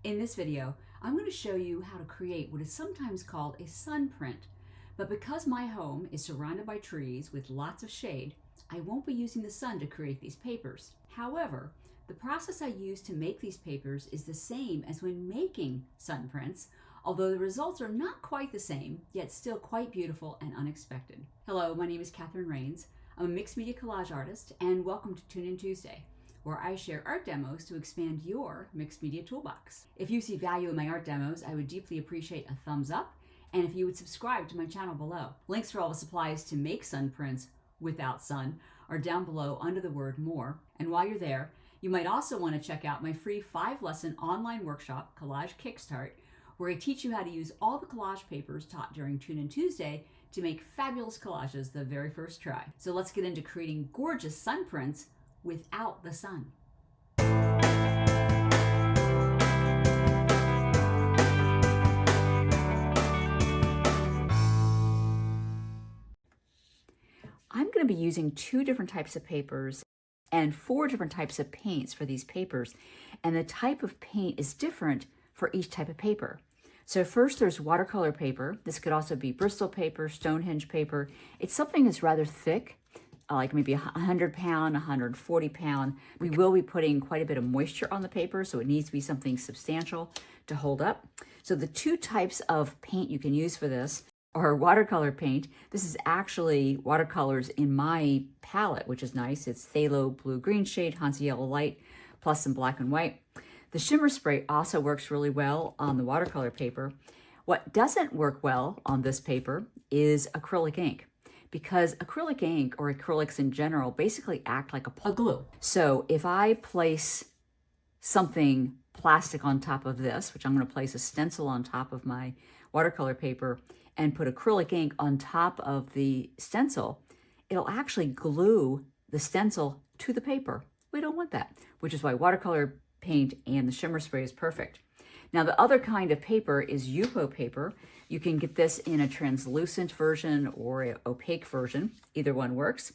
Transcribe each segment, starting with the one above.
In this video, I'm going to show you how to create what is sometimes called a sun print. But because my home is surrounded by trees with lots of shade, I won't be using the sun to create these papers. However, the process I use to make these papers is the same as when making sun prints, although the results are not quite the same, yet still quite beautiful and unexpected. Hello, my name is Catherine Rains. I'm a mixed media collage artist, and welcome to Tune In Tuesday, where I share art demos to expand your mixed media toolbox. If you see value in my art demos, I would deeply appreciate a thumbs up, and if you would subscribe to my channel below. Links for all the supplies to make sun prints without sun are down below under the word more. And while you're there, you might also want to check out my free 5-lesson online workshop, Collage Kickstart, where I teach you how to use all the collage papers taught during Tune In Tuesday to make fabulous collages the very first try. So let's get into creating gorgeous sun prints without the sun. I'm going to be using 2 different types of papers and 4 different types of paints for these papers, and the type of paint is different for each type of paper. So first there's watercolor paper. This could also be Bristol paper, Stonehenge paper. It's something that's rather thick, like maybe 100 pound, 140 pound. We will be putting quite a bit of moisture on the paper, so it needs to be something substantial to hold up. So the 2 types of paint you can use for this are watercolor paint. This is actually watercolors in my palette, which is nice. It's phthalo blue-green shade, Hansa yellow light, plus some black and white. The shimmer spray also works really well on the watercolor paper. What doesn't work well on this paper is acrylic ink, because acrylic ink, or acrylics in general, basically act like a glue. So if I place something plastic on top of this, which I'm going to place a stencil on top of my watercolor paper and put acrylic ink on top of the stencil, it'll actually glue the stencil to the paper. We don't want that, which is why watercolor paint and the shimmer spray is perfect. Now, the other kind of paper is Yupo paper. You can get this in a translucent version or an opaque version. Either one works.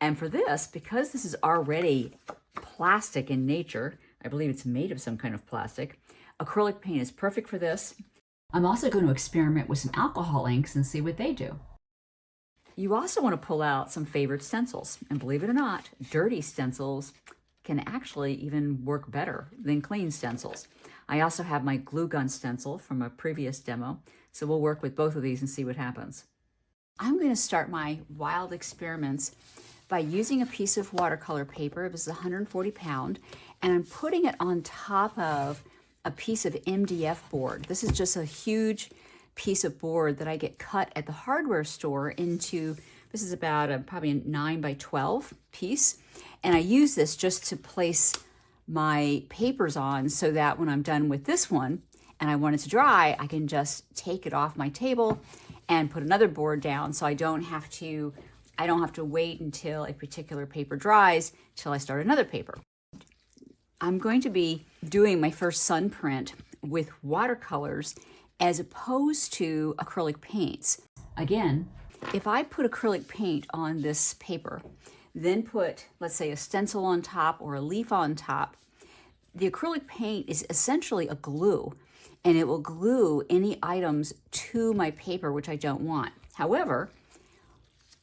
And for this, because this is already plastic in nature, I believe it's made of some kind of plastic, acrylic paint is perfect for this. I'm also going to experiment with some alcohol inks and see what they do. You also want to pull out some favorite stencils. And believe it or not, dirty stencils can actually even work better than clean stencils. I also have my glue gun stencil from a previous demo, so we'll work with both of these and see what happens. I'm going to start my wild experiments by using a piece of watercolor paper. This is 140 pound, and I'm putting it on top of a piece of MDF board. This is just a huge piece of board that I get cut at the hardware store into, this is about probably a 9 by 12 piece. And I use this just to place my papers on so that when I'm done with this one and I want it to dry, I can just take it off my table and put another board down, so I don't have to wait until a particular paper dries till I start another paper. I'm going to be doing my first sun print with watercolors as opposed to acrylic paints. Again, if I put acrylic paint on this paper, then put, let's say, a stencil on top or a leaf on top, the acrylic paint is essentially a glue, and it will glue any items to my paper, which I don't want. However,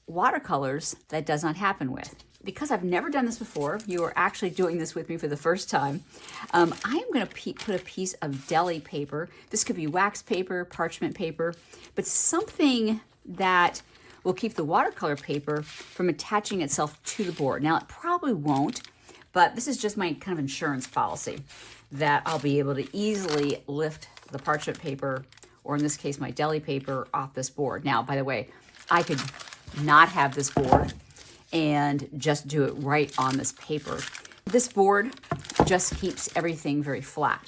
watercolors, that does not happen with. Because I've never done this before, you are actually doing this with me for the first time, I am going to put a piece of deli paper. This could be wax paper, parchment paper, but something that will keep the watercolor paper from attaching itself to the board. Now, it probably won't, but this is just my kind of insurance policy that I'll be able to easily lift the parchment paper, or in this case, my deli paper, off this board. Now, by the way, I could not have this board and just do it right on this paper. This board just keeps everything very flat.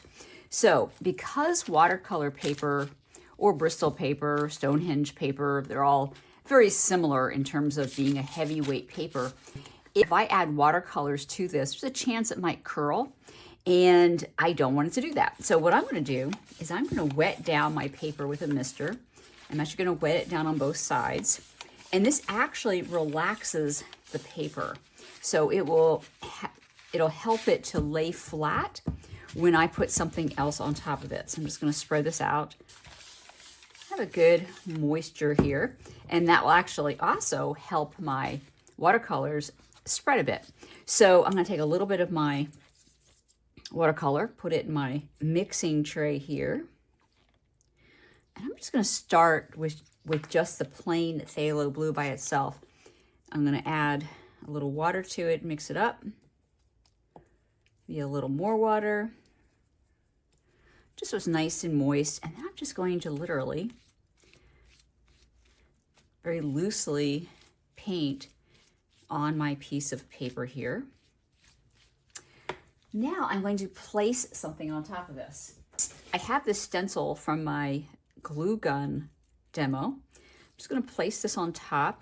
So because watercolor paper or Bristol paper, Stonehenge paper, they're all very similar in terms of being a heavyweight paper, if I add watercolors to this, there's a chance it might curl, and I don't want it to do that. So what I'm going to do is I'm going to wet down my paper with a mister. I'm actually going to wet it down on both sides, and this actually relaxes the paper. So it'll help it to lay flat when I put something else on top of it. So I'm just going to spread this out. Have a good moisture here, and that will actually also help my watercolors spread a bit. So I'm going to take a little bit of my watercolor, put it in my mixing tray here, and I'm just going to start with just the plain phthalo blue by itself. I'm going to add a little water to it, mix it up, maybe a little more water, just so it's nice and moist. And then I'm just going to literally very loosely paint on my piece of paper here. Now I'm going to place something on top of this. I have this stencil from my glue gun demo. I'm just going to place this on top,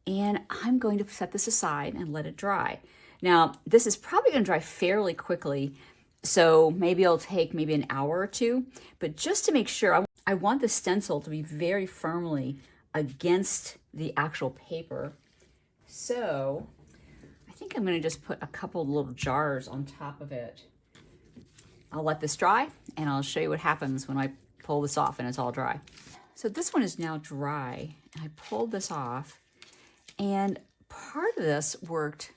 and I'm going to set this aside and let it dry. Now, this is probably going to dry fairly quickly, so maybe it'll take maybe an hour or two, but just to make sure, I want the stencil to be very firmly against the actual paper. So I think I'm going to just put a couple little jars on top of it. I'll let this dry, and I'll show you what happens when I pull this off and it's all dry. So this one is now dry, and I pulled this off, and part of this worked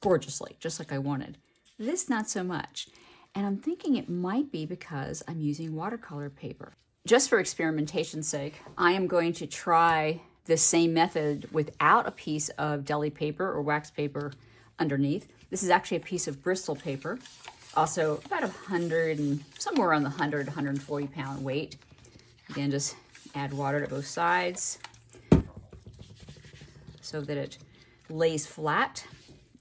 gorgeously, just like I wanted. This, not so much. And I'm thinking it might be because I'm using watercolor paper. Just for experimentation's sake, I am going to try this same method without a piece of deli paper or wax paper underneath. This is actually a piece of Bristol paper, also about 100 and somewhere around the 100, 140 pound weight. Again, just add water to both sides so that it lays flat.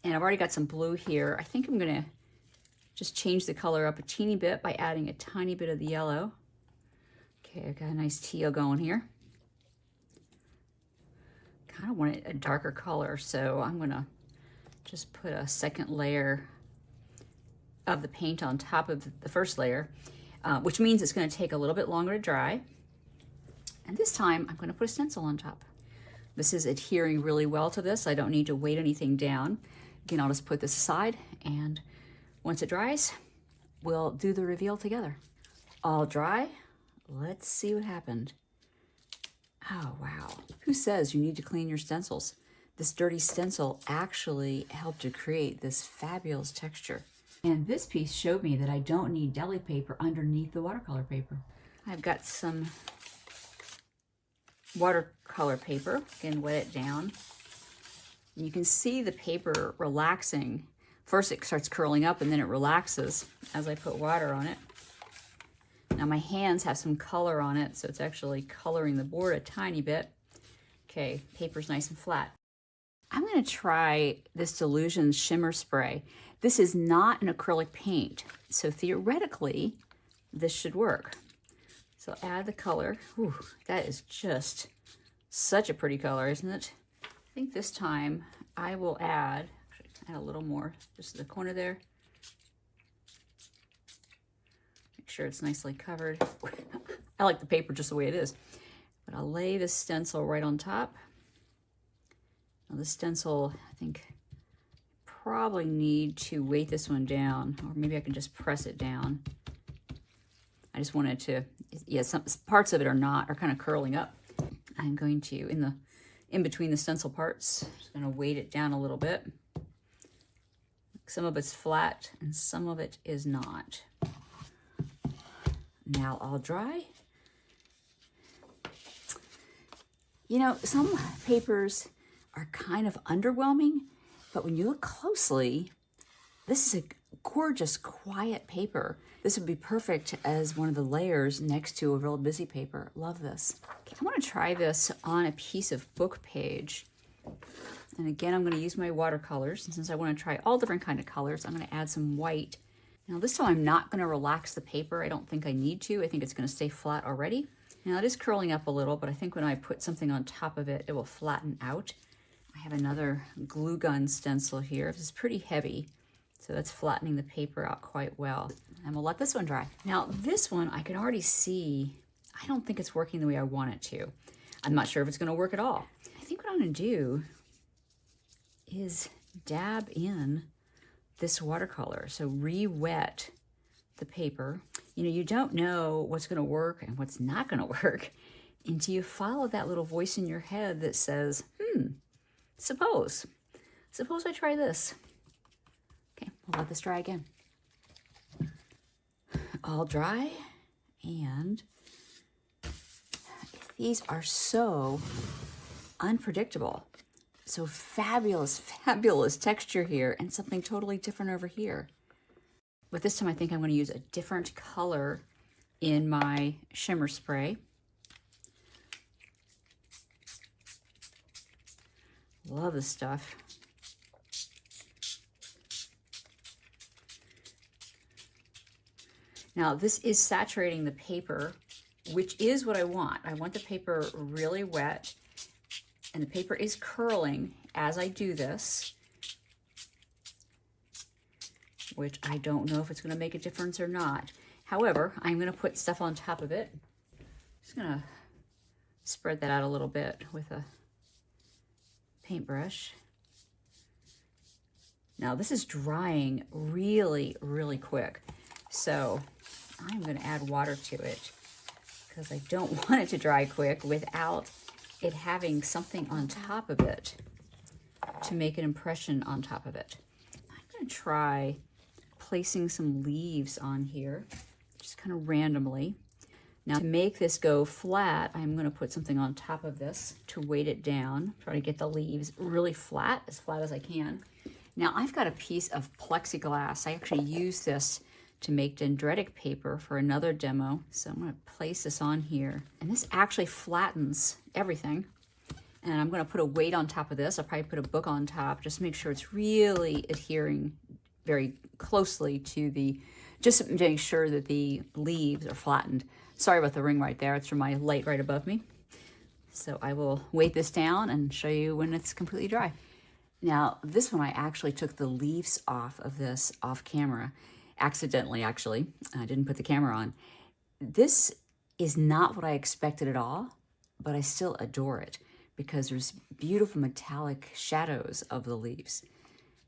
And I've already got some blue here. I think I'm gonna just change the color up a teeny bit by adding a tiny bit of the yellow. Okay, I've got a nice teal going here. Kind of want it a darker color, so I'm gonna just put a second layer of the paint on top of the first layer, which means it's gonna take a little bit longer to dry. And this time I'm gonna put a stencil on top. This is adhering really well to this. I don't need to weight anything down. Again, I'll just put this aside, and once it dries, we'll do the reveal together. All dry. Let's see what happened. Oh, wow. Who says you need to clean your stencils? This dirty stencil actually helped to create this fabulous texture. And this piece showed me that I don't need deli paper underneath the watercolor paper. I've got some watercolor paper. Again, wet it down. And you can see the paper relaxing. First it starts curling up, and then it relaxes as I put water on it. Now my hands have some color on it, so it's actually coloring the board a tiny bit. Okay, paper's nice and flat. I'm going to try this Delusion Shimmer Spray. This is not an acrylic paint, so theoretically this should work. So add the color. Whew, that is just such a pretty color, isn't it? I think this time I will add a little more, just the corner there. Make sure it's nicely covered. I like the paper just the way it is. But I'll lay this stencil right on top. Now the stencil, I think, probably need to weight this one down, or maybe I can just press it down. I just wanted to, yeah, some parts of it are kind of curling up. I'm going to, in between the stencil parts, just going to weight it down a little bit. Some of it's flat and some of it is not. Now all dry. You know, some papers are kind of underwhelming, but when you look closely, this is a gorgeous, quiet paper. This would be perfect as one of the layers next to a real busy paper. Love this. Okay, I want to try this on a piece of book page. And again, I'm going to use my watercolors. And since I want to try all different kind of colors, I'm going to add some white. Now this time I'm not going to relax the paper. I don't think I need to. I think it's going to stay flat already. Now it is curling up a little, but I think when I put something on top of it, it will flatten out. I have another glue gun stencil here. This is pretty heavy, so that's flattening the paper out quite well. And we'll let this one dry. Now this one, I can already see, I don't think it's working the way I want it to. I'm not sure if it's going to work at all. I think what I'm going to do is dab in this watercolor. So re-wet the paper. You know, you don't know what's going to work and what's not going to work until you follow that little voice in your head that says, suppose I try this. Okay, we'll let this dry again. All dry, and these are so unpredictable. So fabulous, fabulous texture here, and something totally different over here. But this time I think I'm going to use a different color in my shimmer spray. Love this stuff. Now this is saturating the paper, which is what I want. I want the paper really wet, and the paper is curling as I do this, which I don't know if it's going to make a difference or not. However, I'm going to put stuff on top of it. Just going to spread that out a little bit with a paintbrush. Now this is drying really, really quick. So I'm going to add water to it because I don't want it to dry quick without it having something on top of it to make an impression on top of it. I'm going to try placing some leaves on here, just kind of randomly. Now to make this go flat, I'm going to put something on top of this to weight it down, try to get the leaves really flat as I can. Now I've got a piece of plexiglass. I actually use this to make dendritic paper for another demo. So I'm going to place this on here, and this actually flattens everything. And I'm going to put a weight on top of this. I'll probably put a book on top, just to make sure it's really adhering very closely to the, just to make sure that the leaves are flattened. Sorry about the ring right there. It's from my light right above me. So I will weight this down and show you when it's completely dry. Now this one, I actually took the leaves off of this off camera. Accidentally, actually. I didn't put the camera on. This is not what I expected at all, but I still adore it because there's beautiful metallic shadows of the leaves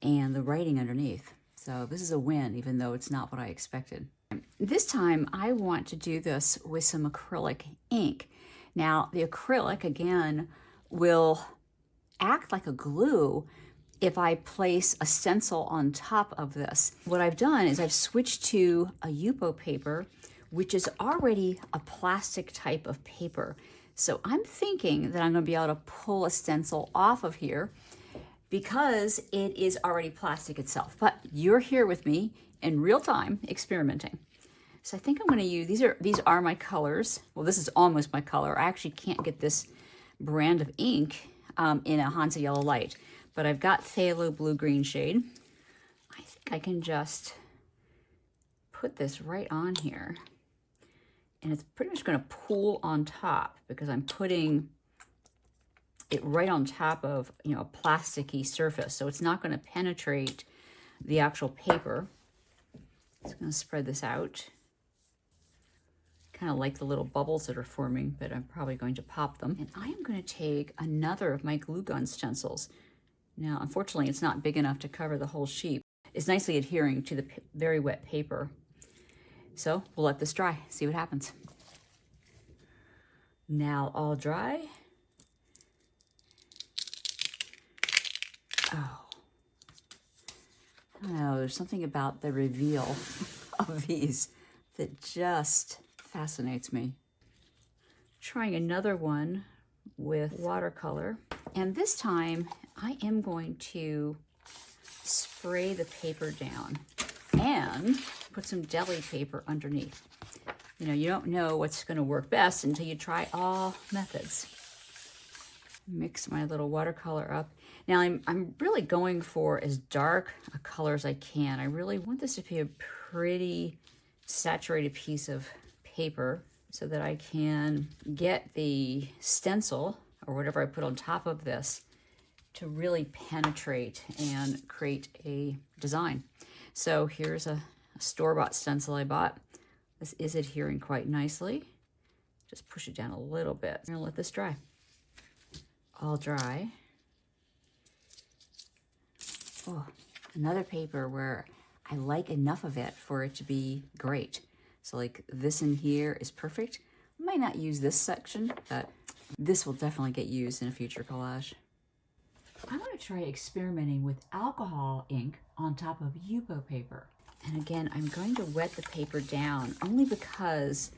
and the writing underneath. So this is a win, even though it's not what I expected. This time I want to do this with some acrylic ink. Now the acrylic, again, will act like a glue if I place a stencil on top of this. What I've done is I've switched to a Yupo paper, which is already a plastic type of paper. So I'm thinking that I'm going to be able to pull a stencil off of here because it is already plastic itself. But you're here with me in real time experimenting. So I think I'm going to use, these are my colors. Well, this is almost my color. I actually can't get this brand of ink in a Hansa Yellow Light. But I've got phthalo blue-green shade. I think I can just put this right on here. And it's pretty much going to pool on top because I'm putting it right on top of, you know, a plasticky surface. So it's not going to penetrate the actual paper. Just going to spread this out. Kind of like the little bubbles that are forming, but I'm probably going to pop them. And I am going to take another of my glue gun stencils. Now, unfortunately, it's not big enough to cover the whole sheet. It's nicely adhering to the very wet paper. So we'll let this dry, see what happens. Now all dry. Oh, I don't know, there's something about the reveal of these that just fascinates me. Trying another one with watercolor. And this time I am going to spray the paper down and put some deli paper underneath. You know, you don't know what's going to work best until you try all methods. Mix my little watercolor up. Now I'm really going for as dark a color as I can. I really want this to be a pretty saturated piece of paper so that I can get the stencil or whatever I put on top of this to really penetrate and create a design. So here's a store-bought stencil I bought. This is adhering quite nicely. Just push it down a little bit. I'm gonna let this dry. All dry. Oh, another paper where I like enough of it for it to be great. So like this in here is perfect. I might not use this section, but this will definitely get used in a future collage. I want to try experimenting with alcohol ink on top of Yupo paper. And again, I'm going to wet the paper down only because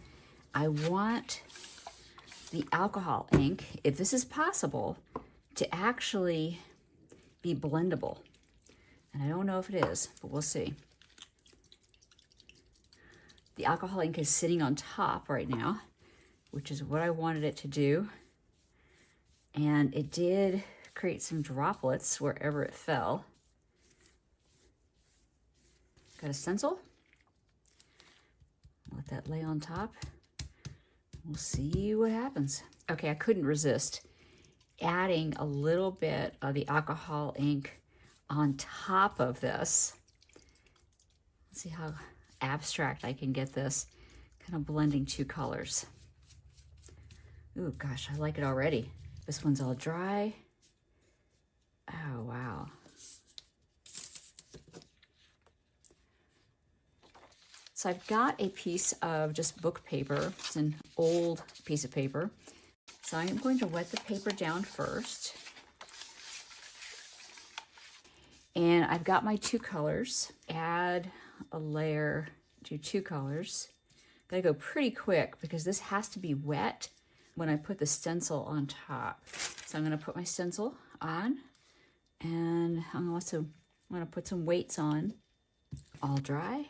I want the alcohol ink, if this is possible, to actually be blendable. And I don't know if it is, but we'll see. The alcohol ink is sitting on top right now, which is what I wanted it to do. And it did create some droplets wherever it fell. Got a stencil. Let that lay on top. We'll see what happens. Okay, I couldn't resist adding a little bit of the alcohol ink on top of this. Let's see how abstract I can get this, kind of blending two colors. Ooh, gosh, I like it already. This one's all dry. Oh, wow. So I've got a piece of just book paper. It's an old piece of paper. So I'm going to wet the paper down first. And I've got my two colors. Add a layer to two colors. Gotta go pretty quick because this has to be wet when I put the stencil on top. So I'm gonna put my stencil on, and I'm gonna put some weights on, all dry.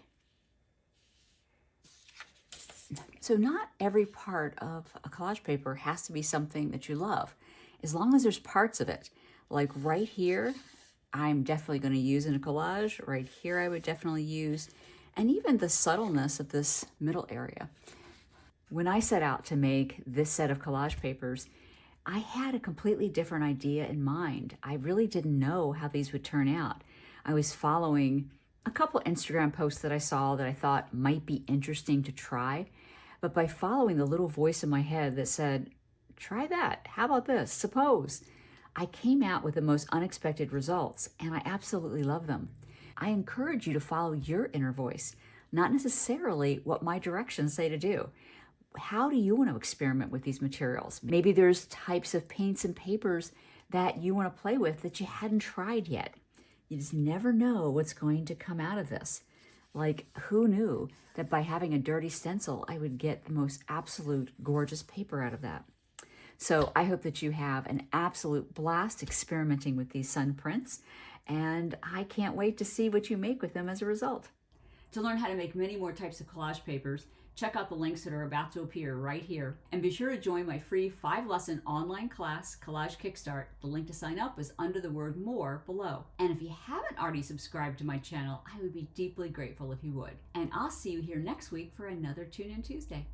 So not every part of a collage paper has to be something that you love, as long as there's parts of it. Like right here, I'm definitely going to use in a collage. Right here, I would definitely use, and even the subtleness of this middle area. When I set out to make this set of collage papers, I had a completely different idea in mind. I really didn't know how these would turn out. I was following a couple Instagram posts that I saw that I thought might be interesting to try. But by following the little voice in my head that said, try that, how about this, suppose, I came out with the most unexpected results, and I absolutely love them. I encourage you to follow your inner voice, not necessarily what my directions say to do. How do you want to experiment with these materials? Maybe there's types of paints and papers that you want to play with that you hadn't tried yet. You just never know what's going to come out of this. Like, who knew that by having a dirty stencil, I would get the most absolute gorgeous paper out of that? So I hope that you have an absolute blast experimenting with these sun prints, and I can't wait to see what you make with them as a result. To learn how to make many more types of collage papers, check out the links that are about to appear right here. And be sure to join my free 5-lesson online class, Collage Kickstart. The link to sign up is under the word more below. And if you haven't already subscribed to my channel, I would be deeply grateful if you would. And I'll see you here next week for another Tune In Tuesday.